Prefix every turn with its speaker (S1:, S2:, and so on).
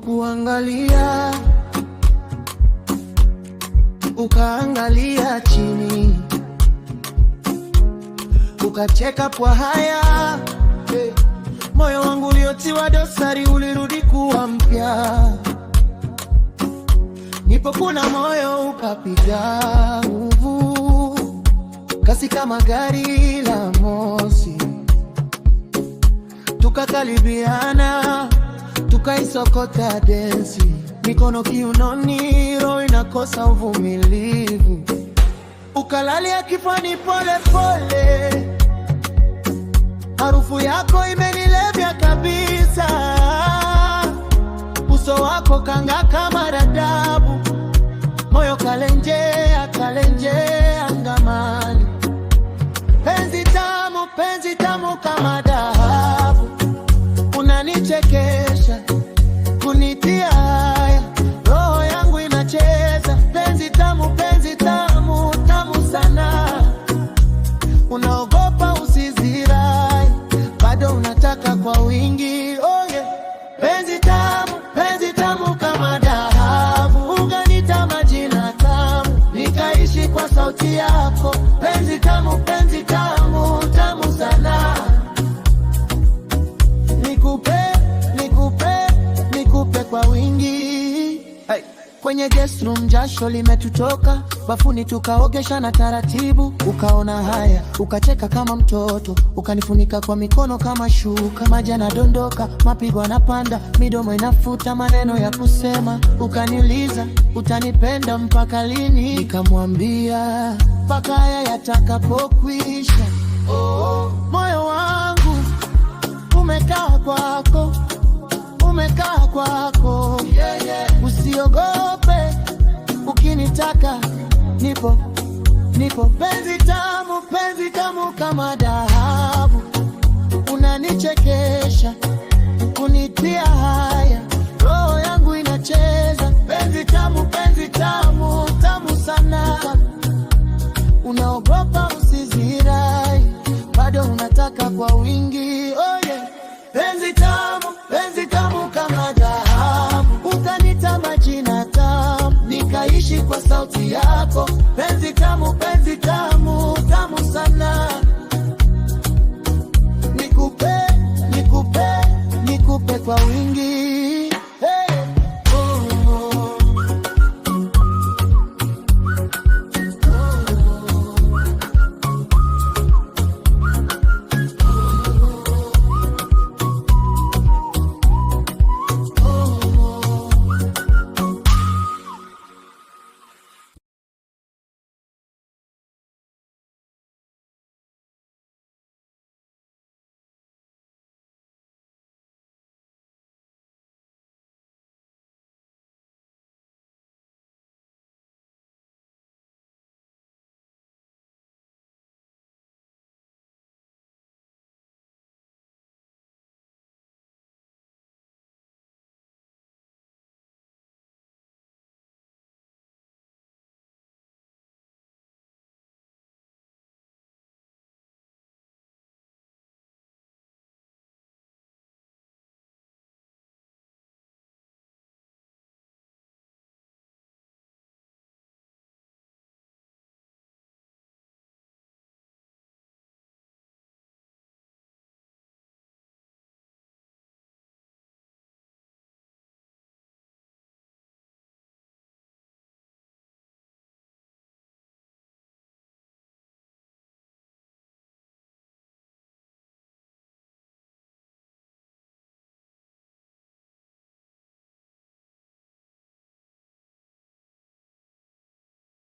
S1: Kukuangalia, ukaangalia chini, ukacheka kwa haya. Moyo wangu uliotiwa dosari ulirudi kuwa mpya. Nipo kuna moyo ukapiga nguvu, kasi kama gari la moshi. Tukakaribiana, tukaisokota densi, mikono kiunoni, roho inakosa uvumilivu. Ukalalia kifani pole pole, harufu yako imenilevya kabisa. Uso wako kanga kama radabu, moyo kalenjea ngamani. Penzi tamu kama dhahabu, unanichekesha kunitia haya, roho yangu inacheza. Penzi tamu tamu sana, unaogopa usizirai, bado unataka kwa wingi. Oh yeah. Penzi tamu kama dhahabu, unganita majina tamu, nikaishi kwa sauti yako. Penzi tamu tamu sana, nikupe kwa wingi. Hey. Kwenye guest room jasho limetutoka, bafuni tukaogesha na taratibu. Ukaona haya, ukacheka kama mtoto, ukanifunika kwa mikono kama shuka. Maji yanadondoka, mapigo yanapanda, midomo inafuta maneno ya kusema. Ukaniuliza utanipenda mpaka lini, nikamwambia mpaka haya yatakapokwisha. Moyo wangu umekaa kwako, yeah, yeah. Usiogope, ukinitaka nipo. Penzi tamu kama dhahabu, unanichekesha kunitia haya, roho yangu inacheza. Penzi tamu sana, unaogopa usizirai, bado unataka kwa wingi. Oh yeah. Penzi tamu kama dhahabu, ukanita majina tamu, nikaishi kwa sauti yako.